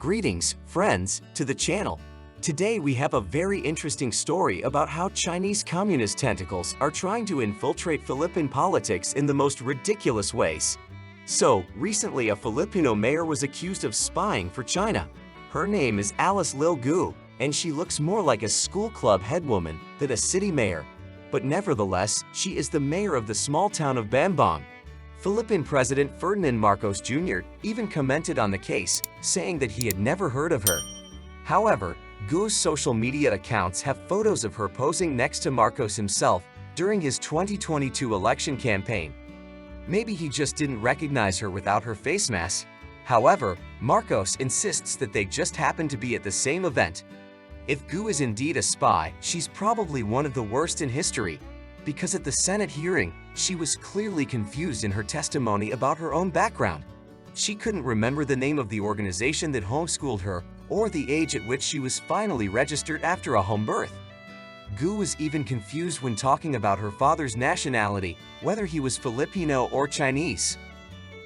Greetings, friends, to the channel. Today we have a very interesting story about how Chinese communist tentacles are trying to infiltrate Philippine politics in the most ridiculous ways. So, recently a Filipino mayor was accused of spying for China. Her name is Alice Lil Gu, and she looks more like a school club headwoman than a city mayor. But nevertheless, she is the mayor of the small town of Bambang. Philippine President Ferdinand Marcos Jr. even commented on the case, saying that he had never heard of her. However, Gu's social media accounts have photos of her posing next to Marcos himself during his 2022 election campaign. Maybe he just didn't recognize her without her face mask. However, Marcos insists that they just happened to be at the same event. If Gu is indeed a spy, she's probably one of the worst in history, because at the Senate hearing, she was clearly confused in her testimony about her own background. She couldn't remember the name of the organization that homeschooled her or the age at which she was finally registered after a home birth. Gu was even confused when talking about her father's nationality, whether he was Filipino or Chinese.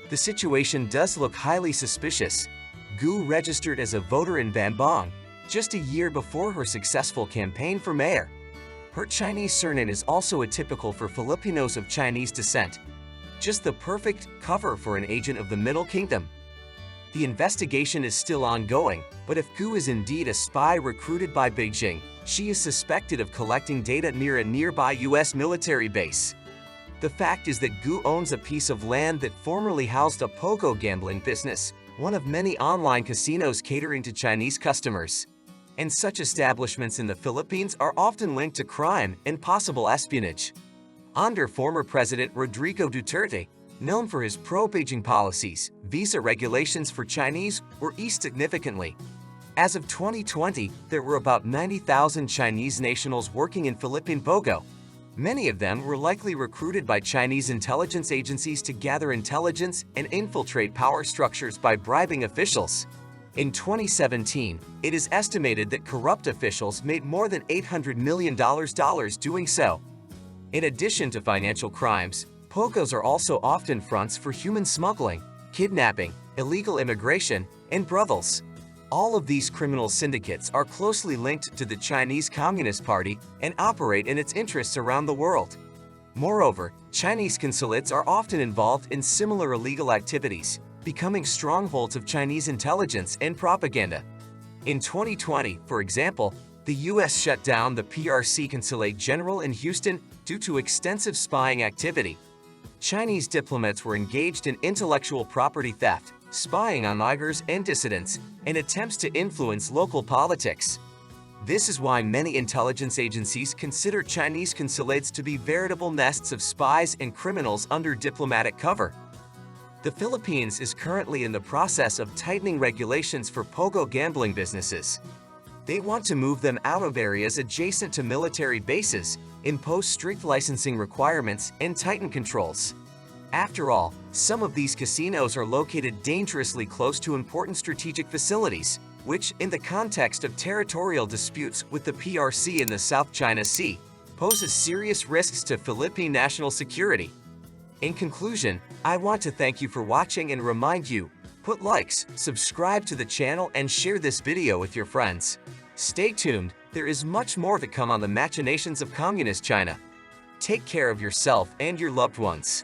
The situation does look highly suspicious. Gu registered as a voter in Bambang just a year before her successful campaign for mayor. Her Chinese surname is also atypical for Filipinos of Chinese descent. Just the perfect cover for an agent of the Middle Kingdom. The investigation is still ongoing, but if Gu is indeed a spy recruited by Beijing, she is suspected of collecting data near a nearby US military base. The fact is that Gu owns a piece of land that formerly housed a pogo gambling business, one of many online casinos catering to Chinese customers. And such establishments in the Philippines are often linked to crime and possible espionage. Under former President Rodrigo Duterte, known for his pro-Beijing policies, visa regulations for Chinese were eased significantly. As of 2020, there were about 90,000 Chinese nationals working in Philippine Pogo. Many of them were likely recruited by Chinese intelligence agencies to gather intelligence and infiltrate power structures by bribing officials. In 2017, it is estimated that corrupt officials made more than $800 million doing so. In addition to financial crimes, POGOs are also often fronts for human smuggling, kidnapping, illegal immigration, and brothels. All of these criminal syndicates are closely linked to the Chinese Communist Party and operate in its interests around the world. Moreover, Chinese consulates are often involved in similar illegal activities, becoming strongholds of Chinese intelligence and propaganda. In 2020, for example, the US shut down the PRC Consulate General in Houston due to extensive spying activity. Chinese diplomats were engaged in intellectual property theft, spying on Uyghurs and dissidents, and attempts to influence local politics. This is why many intelligence agencies consider Chinese consulates to be veritable nests of spies and criminals under diplomatic cover. The Philippines is currently in the process of tightening regulations for pogo gambling businesses. They want to move them out of areas adjacent to military bases, impose strict licensing requirements, and tighten controls. After all, some of these casinos are located dangerously close to important strategic facilities, which, in the context of territorial disputes with the PRC in the South China Sea, poses serious risks to Philippine national security. In conclusion, I want to thank you for watching and remind you, put likes, subscribe to the channel, and share this video with your friends. Stay tuned, there is much more to come on the machinations of Communist China. Take care of yourself and your loved ones.